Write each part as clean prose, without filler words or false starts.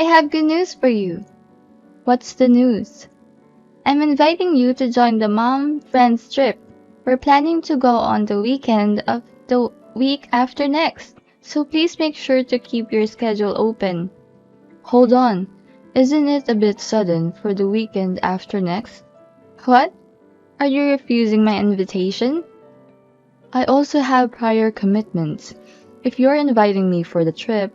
have good news for you. What's the news? I'm inviting you to join the mom friends trip. We're planning to go on the weekend of the week after next, so please make sure to keep your schedule open. Hold on, isn't it a bit sudden for the weekend after next? What? Are you refusing my invitation? I also have prior commitments. If you're inviting me for the trip,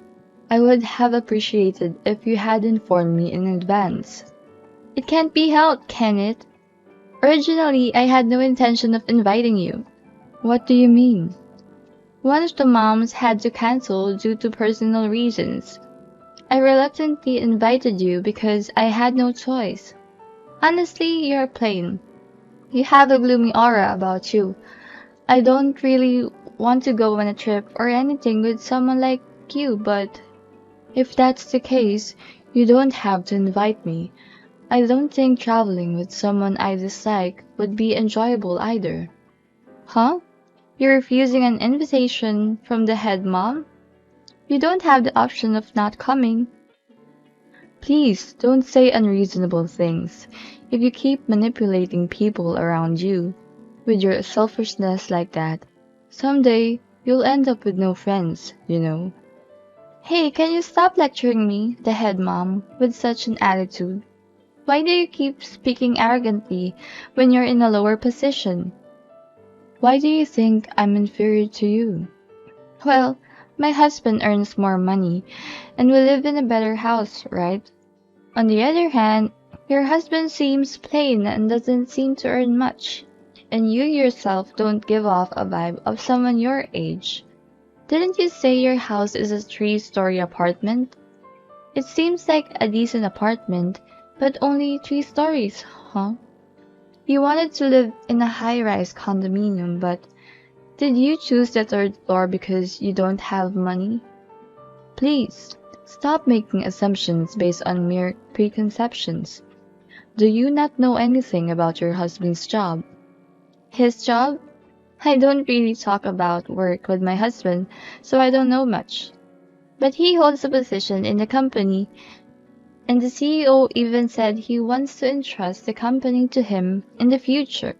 I would have appreciated if you had informed me in advance. It can't be helped, can it? Originally, I had no intention of inviting you. What do you mean? One of the moms had to cancel due to personal reasons. I reluctantly invited you because I had no choice. Honestly, you're plain. You have a gloomy aura about you. I don't really want to go on a trip or anything with someone like you, but if that's the case, you don't have to invite me. I don't think traveling with someone I dislike would be enjoyable either. Huh? You're refusing an invitation from the head mom? You don't have the option of not coming. Please, don't say unreasonable things. If you keep manipulating people around you with your selfishness like that, someday you'll end up with no friends, you know. Hey, can you stop lecturing me, the head mom, with such an attitude? Why do you keep speaking arrogantly when you're in a lower position? Why do you think I'm inferior to you? Well, my husband earns more money, and we live in a better house, right? On the other hand, your husband seems plain and doesn't seem to earn much, and you yourself don't give off a vibe of someone your age. Didn't you say your house is a three-story apartment? It seems like a decent apartment, but only 3 stories, huh? You wanted to live in a high-rise condominium, but did you choose the third floor because you don't have money? Please, stop making assumptions based on mere preconceptions. Do you not know anything about your husband's job? His job? I don't really talk about work with my husband, so I don't know much. But he holds a position in the company, and the CEO even said he wants to entrust the company to him in the future.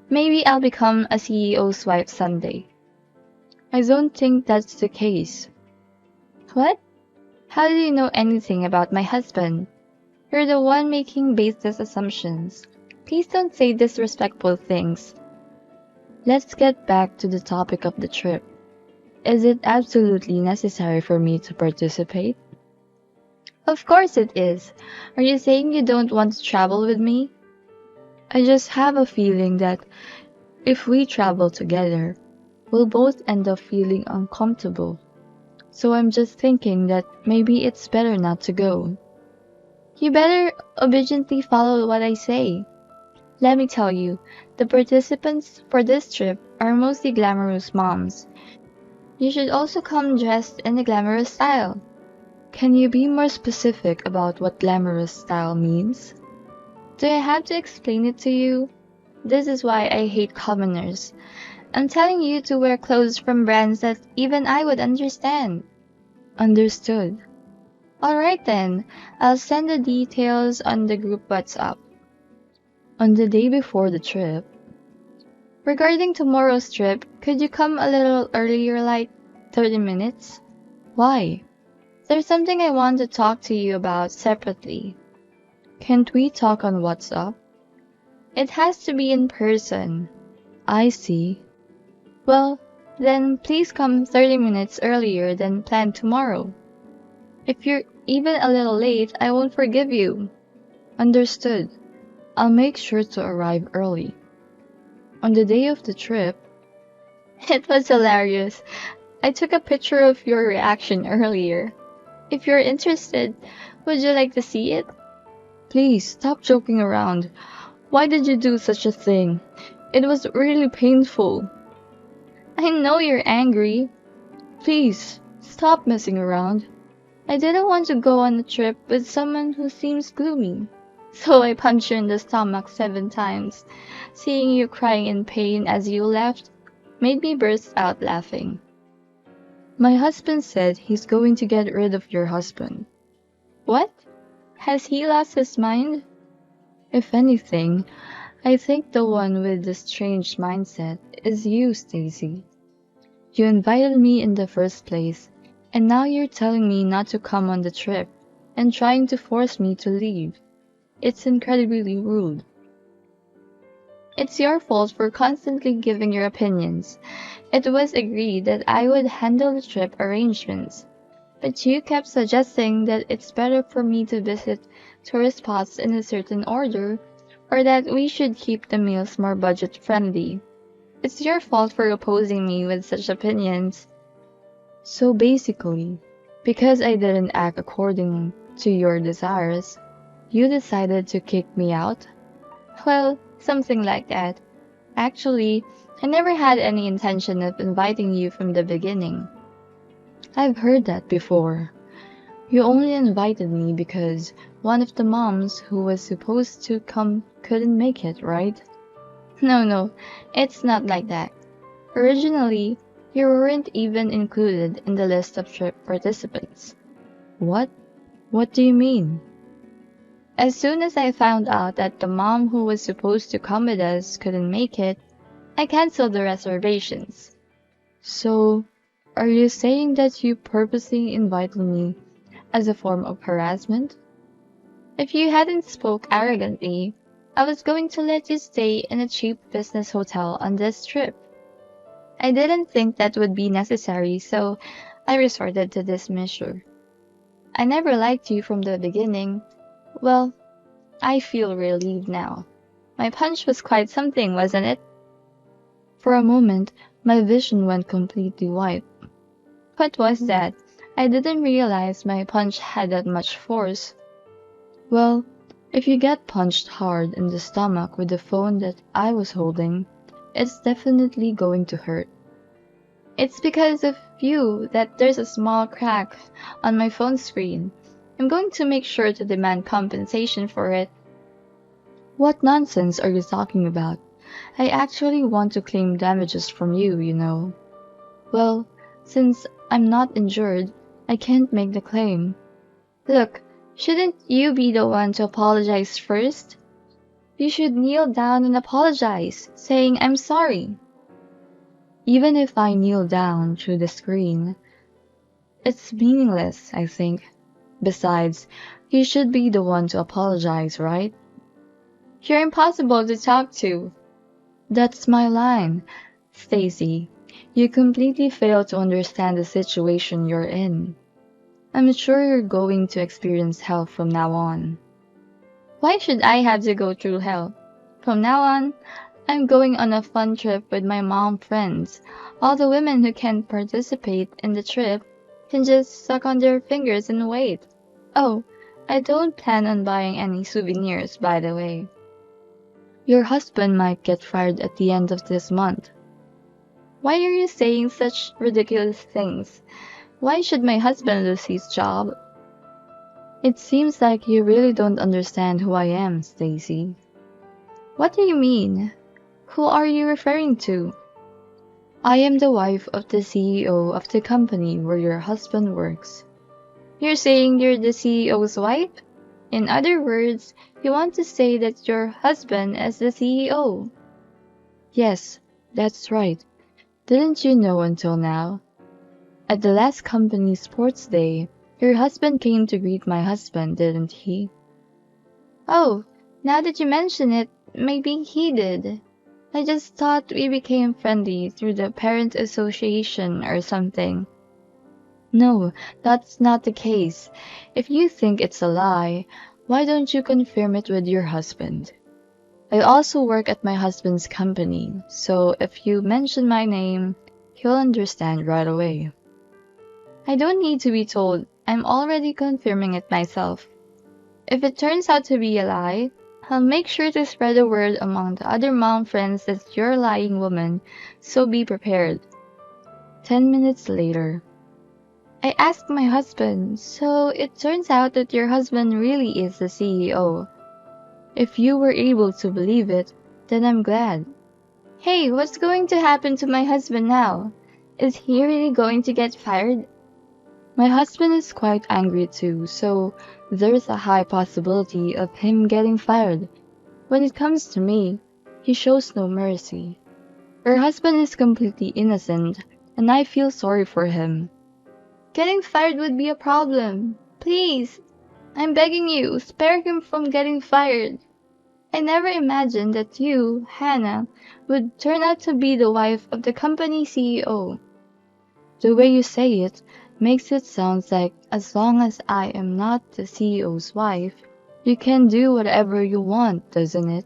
Maybe I'll become a CEO's wife someday. I don't think that's the case. What? How do you know anything about my husband? You're the one making baseless assumptions. Please don't say disrespectful things. Let's get back to the topic of the trip. Is it absolutely necessary for me to participate? Of course it is. Are you saying you don't want to travel with me? I just have a feeling that if we travel together, we'll both end up feeling uncomfortable. So I'm just thinking that maybe it's better not to go. You better obediently follow what I say. Let me tell you, the participants for this trip are mostly glamorous moms. You should also come dressed in a glamorous style. Can you be more specific about what glamorous style means? Do I have to explain it to you? This is why I hate commoners. I'm telling you to wear clothes from brands that even I would understand. Understood. Alright then, I'll send the details on the group WhatsApp. On the day before the trip, regarding tomorrow's trip, could you come a little earlier, like 30 minutes? Why? There's something I want to talk to you about separately. Can't we talk on WhatsApp? It has to be in person. I see. Well, then please come 30 minutes earlier than planned tomorrow. If you're even a little late, I won't forgive you. Understood. I'll make sure to arrive early. On the day of the trip, it was hilarious. I took a picture of your reaction earlier. If you're interested, would you like to see it? Please, stop joking around. Why did you do such a thing? It was really painful. I know you're angry. Please, stop messing around. I didn't want to go on a trip with someone who seems gloomy. So I punched you in the stomach 7 times. Seeing you crying in pain as you left made me burst out laughing. My husband said he's going to get rid of your husband. What? Has he lost his mind? If anything, I think the one with the strange mindset is you, Stacy. You invited me in the first place, and now you're telling me not to come on the trip and trying to force me to leave. It's incredibly rude. It's your fault for constantly giving your opinions. It was agreed that I would handle the trip arrangements, but you kept suggesting that it's better for me to visit tourist spots in a certain order, or that we should keep the meals more budget friendly. It's your fault for opposing me with such opinions. So basically, because I didn't act according to your desires, you decided to kick me out? Well, something like that. Actually, I never had any intention of inviting you from the beginning. I've heard that before. You only invited me because one of the moms who was supposed to come couldn't make it, right? No, it's not like that. Originally, you weren't even included in the list of trip participants. What? What do you mean? As soon as I found out that the mom who was supposed to come with us couldn't make it, I canceled the reservations. So, are you saying that you purposely invited me as a form of harassment? If you hadn't spoke arrogantly, I was going to let you stay in a cheap business hotel on this trip. I didn't think that would be necessary, so I resorted to this measure. I never liked you from the beginning. Well, I feel relieved now. My punch was quite something, wasn't it? For a moment, my vision went completely white. What was that? I didn't realize my punch had that much force. Well, if you get punched hard in the stomach with the phone that I was holding, it's definitely going to hurt. It's because of you that there's a small crack on my phone screen. I'm going to make sure to demand compensation for it. What nonsense are you talking about? I actually want to claim damages from you, you know. Well, since I'm not injured, I can't make the claim. Look, shouldn't you be the one to apologize first? You should kneel down and apologize, saying I'm sorry. Even if I kneel down through the screen, it's meaningless, I think. Besides, you should be the one to apologize, right? You're impossible to talk to. That's my line, Stacy. You completely fail to understand the situation you're in. I'm sure you're going to experience hell from now on. Why should I have to go through hell? From now on, I'm going on a fun trip with my mom friends. All the women who can participate in the trip can just suck on their fingers and wait. Oh, I don't plan on buying any souvenirs, by the way. Your husband might get fired at the end of this month. Why are you saying such ridiculous things? Why should my husband lose his job? It seems like you really don't understand who I am, Stacy. What do you mean? Who are you referring to? I am the wife of the CEO of the company where your husband works. You're saying you're the CEO's wife? In other words, you want to say that your husband is the CEO. Yes, that's right. Didn't you know until now? At the last company sports day, your husband came to greet my husband, didn't he? Oh, now that you mention it, maybe he did. I just thought we became friendly through the parent association or something. No, that's not the case. If you think it's a lie, why don't you confirm it with your husband? I also work at my husband's company, so if you mention my name, he'll understand right away. I don't need to be told. I'm already confirming it myself. If it turns out to be a lie, I'll make sure to spread the word among the other mom friends that you're a lying woman, so be prepared. 10 minutes later. I asked my husband, so it turns out that your husband really is the CEO. If you were able to believe it, then I'm glad. Hey, what's going to happen to my husband now? Is he really going to get fired? My husband is quite angry too, so there's a high possibility of him getting fired. When it comes to me, he shows no mercy. Her husband is completely innocent, and I feel sorry for him. Getting fired would be a problem. Please, I'm begging you, spare him from getting fired. I never imagined that you, Hannah, would turn out to be the wife of the company CEO. The way you say it makes it sound like as long as I am not the CEO's wife, you can do whatever you want, doesn't it?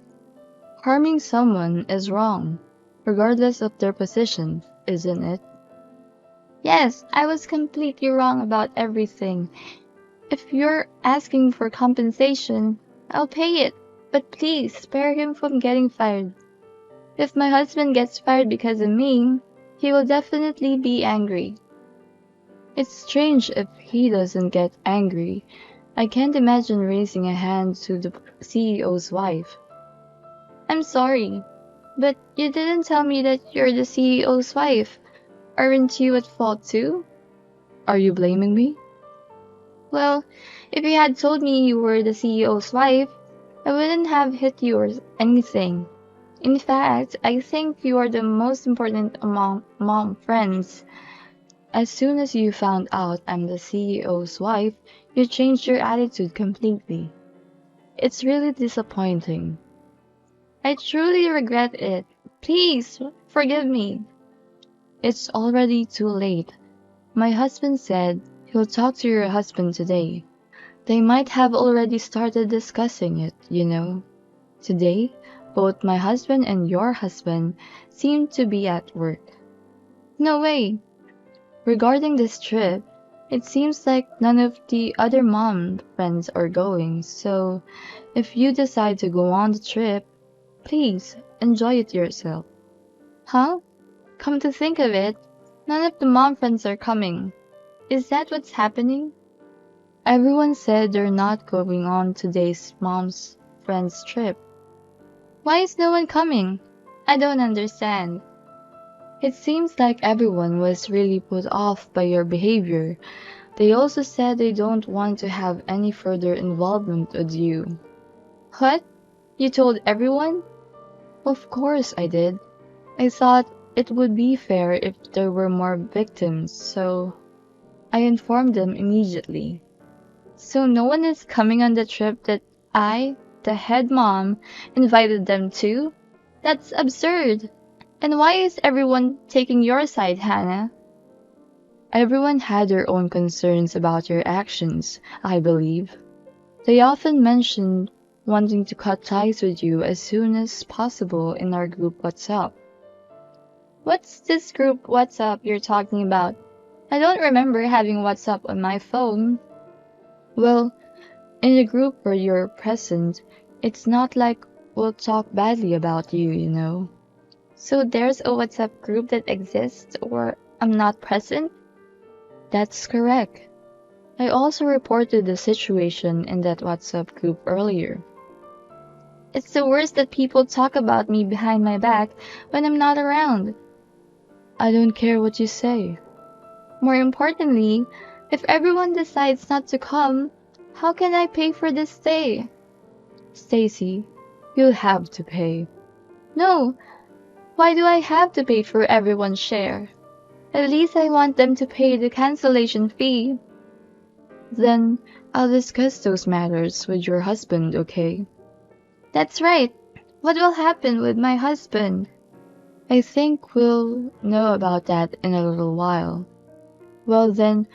Harming someone is wrong, regardless of their position, isn't it? Yes, I was completely wrong about everything. If you're asking for compensation, I'll pay it, but please spare him from getting fired. If my husband gets fired because of me, he will definitely be angry. It's strange if he doesn't get angry. I can't imagine raising a hand to the CEO's wife. I'm sorry, but you didn't tell me that you're the CEO's wife. Aren't you at fault too? Are you blaming me? Well, if you had told me you were the CEO's wife, I wouldn't have hit you or anything. In fact, I think you are the most important among mom friends. As soon as you found out I'm the CEO's wife, you changed your attitude completely. It's really disappointing. I truly regret it. Please, forgive me. It's already too late. My husband said he'll talk to your husband today. They might have already started discussing it, you know. Today, both my husband and your husband seem to be at work. No way. Regarding this trip, it seems like none of the other mom friends are going, so if you decide to go on the trip, please enjoy it yourself. Huh? Come to think of it, none of the mom friends are coming. Is that what's happening? Everyone said they're not going on today's mom's friends trip. Why is no one coming? I don't understand. It seems like everyone was really put off by your behavior. They also said they don't want to have any further involvement with you. What? You told everyone? Of course I did. I thought it would be fair if there were more victims, so I informed them immediately. So no one is coming on the trip that I, the head mom, invited them to? That's absurd. And why is everyone taking your side, Hannah? Everyone had their own concerns about your actions, I believe. They often mentioned wanting to cut ties with you as soon as possible in our group WhatsApp. What's this group WhatsApp you're talking about? I don't remember having WhatsApp on my phone. Well, in a group where you're present, it's not like we'll talk badly about you, you know. So there's a WhatsApp group that exists or I'm not present? That's correct. I also reported the situation in that WhatsApp group earlier. It's the worst that people talk about me behind my back when I'm not around. I don't care what you say. More importantly, if everyone decides not to come, how can I pay for this stay? Stacy, you'll have to pay. No, why do I have to pay for everyone's share? At least I want them to pay the cancellation fee. Then I'll discuss those matters with your husband, okay? That's right. What will happen with my husband? I think we'll know about that in a little while. Well then,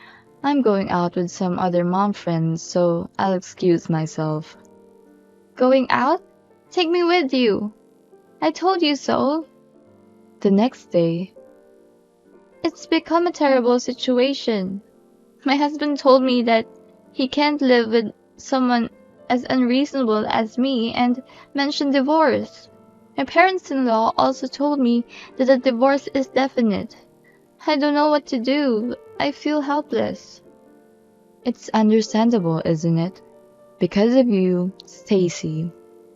I'm going out with some other mom friends, so I'll excuse myself. Going out? Take me with you. I told you so. The next day, it's become a terrible situation. My husband told me that he can't live with someone as unreasonable as me and mentioned divorce. My parents-in-law also told me that a divorce is definite. I don't know what to do. I feel helpless. It's understandable, isn't it? Because of you, Stacy,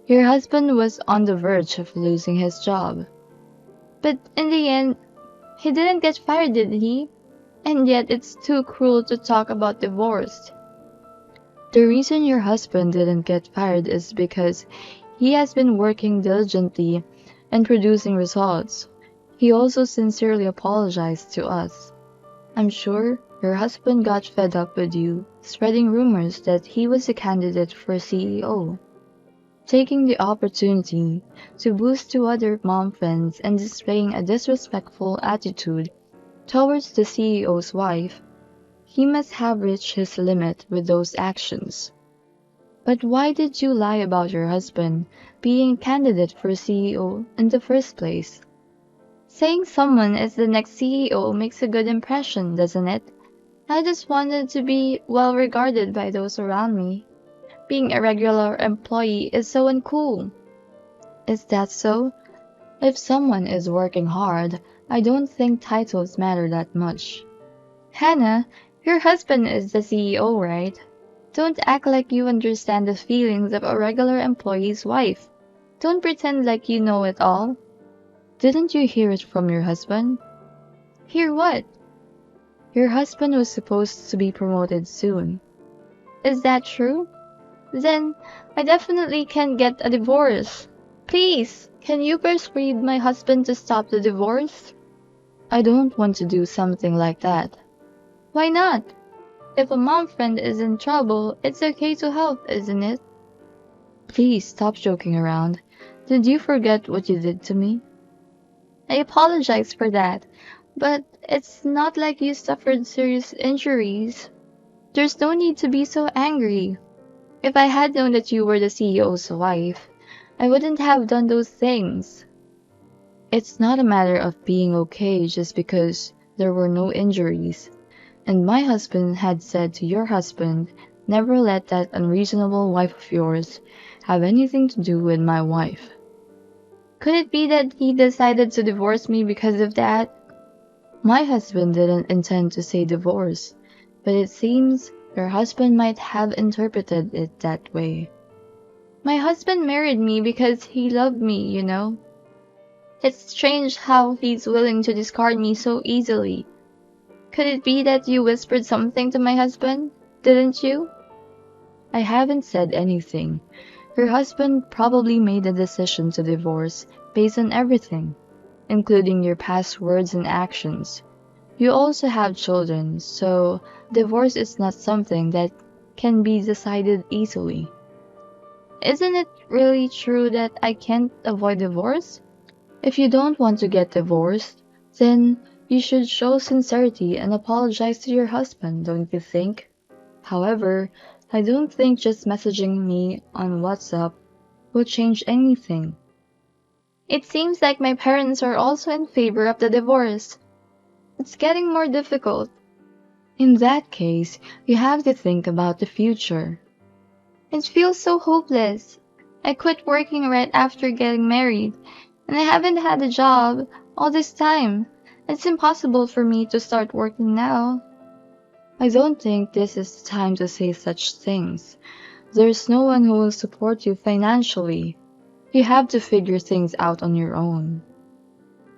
your husband was on the verge of losing his job. But in the end, he didn't get fired, did he? And yet it's too cruel to talk about divorce. The reason your husband didn't get fired is because he has been working diligently and producing results. He also sincerely apologized to us. I'm sure your husband got fed up with you spreading rumors that he was a candidate for CEO, taking the opportunity to boost to other mom friends and displaying a disrespectful attitude towards the CEO's wife. He must have reached his limit with those actions. But why did you lie about your husband being a candidate for CEO in the first place? Saying someone is the next CEO makes a good impression, doesn't it? I just wanted to be well regarded by those around me. Being a regular employee is so uncool. Is that so? If someone is working hard, I don't think titles matter that much. Hannah, your husband is the CEO, right? Don't act like you understand the feelings of a regular employee's wife. Don't pretend like you know it all. Didn't you hear it from your husband? Hear what? Your husband was supposed to be promoted soon. Is that true? Then I definitely can get a divorce. Please, can you persuade my husband to stop the divorce? I don't want to do something like that. Why not? If a mom friend is in trouble, it's okay to help, isn't it? Please stop joking around. Did you forget what you did to me? I apologize for that, but it's not like you suffered serious injuries. There's no need to be so angry. If I had known that you were the CEO's wife, I wouldn't have done those things. It's not a matter of being okay just because there were no injuries. And my husband had said to your husband, never let that unreasonable wife of yours have anything to do with my wife. Could it be that he decided to divorce me because of that? My husband didn't intend to say divorce, but it seems your husband might have interpreted it that way. My husband married me because he loved me, you know. It's strange how he's willing to discard me so easily. Could it be that you whispered something to my husband? Didn't you? I haven't said anything. Your husband probably made a decision to divorce based on everything, including your past words and actions. You also have children, so divorce is not something that can be decided easily. Isn't it really true that I can't avoid divorce? If you don't want to get divorced, then you should show sincerity and apologize to your husband, don't you think? However, I don't think just messaging me on WhatsApp will change anything. It seems like my parents are also in favor of the divorce. It's getting more difficult. In that case, you have to think about the future. It feels so hopeless. I quit working right after getting married, and I haven't had a job all this time. It's impossible for me to start working now. I don't think this is the time to say such things. There's no one who will support you financially. You have to figure things out on your own.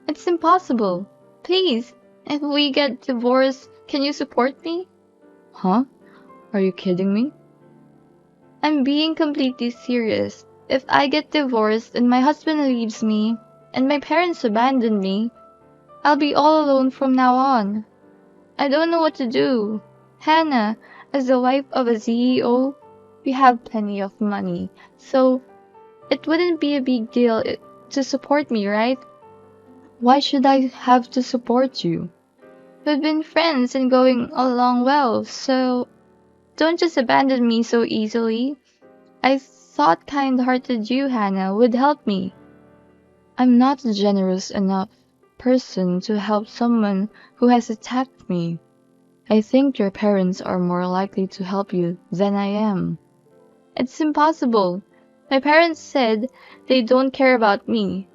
It's impossible. Please, if we get divorced, can you support me? Huh? Are you kidding me? I'm being completely serious. If I get divorced and my husband leaves me, and my parents abandon me, I'll be all alone from now on. I don't know what to do. Hannah, as the wife of a CEO, we have plenty of money, so it wouldn't be a big deal to support me, right? Why should I have to support you? We've been friends and going along well, so don't just abandon me so easily. I thought kind-hearted you, Hannah, would help me. I'm not a generous enough person to help someone who has attacked me. I think your parents are more likely to help you than I am. It's impossible. My parents said they don't care about me.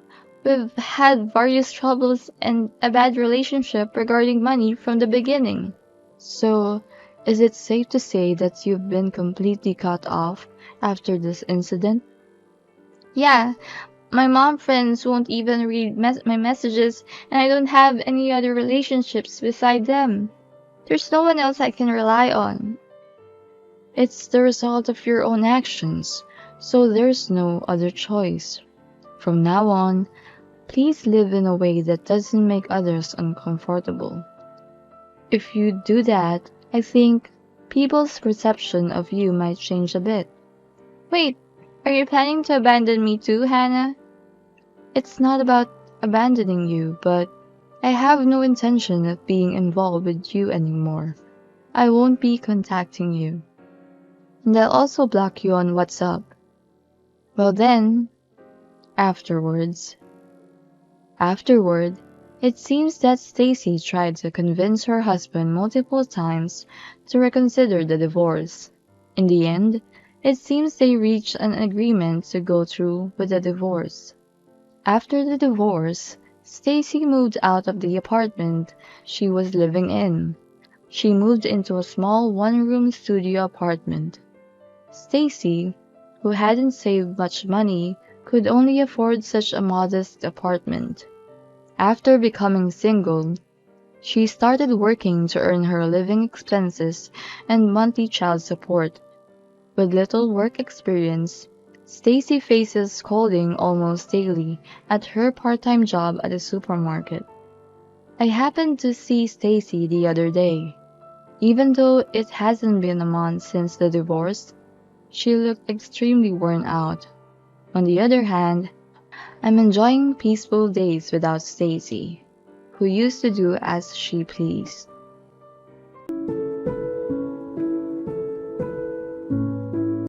We've had various troubles and a bad relationship regarding money from the beginning. So, is it safe to say that you've been completely cut off after this incident? Yeah, my mom friends won't even read my messages, and I don't have any other relationships beside them. There's no one else I can rely on. It's the result of your own actions, so there's no other choice. From now on, please live in a way that doesn't make others uncomfortable. If you do that, I think people's perception of you might change a bit. Wait, are you planning to abandon me too, Hannah? It's not about abandoning you, but I have no intention of being involved with you anymore. I won't be contacting you. And I'll also block you on WhatsApp. Well then, afterwards. Afterward, it seems that Stacy tried to convince her husband multiple times to reconsider the divorce. In the end, it seems they reached an agreement to go through with the divorce. After the divorce, Stacy moved out of the apartment she was living in. She moved into a small one-room studio apartment. Stacy, who hadn't saved much money, could only afford such a modest apartment. After becoming single, she started working to earn her living expenses and monthly child support. With little work experience, Stacy faces scolding almost daily at her part-time job at a supermarket. I happened to see Stacy the other day. Even though it hasn't been a month since the divorce, she looked extremely worn out. On the other hand, I'm enjoying peaceful days without Stacy, who used to do as she pleased.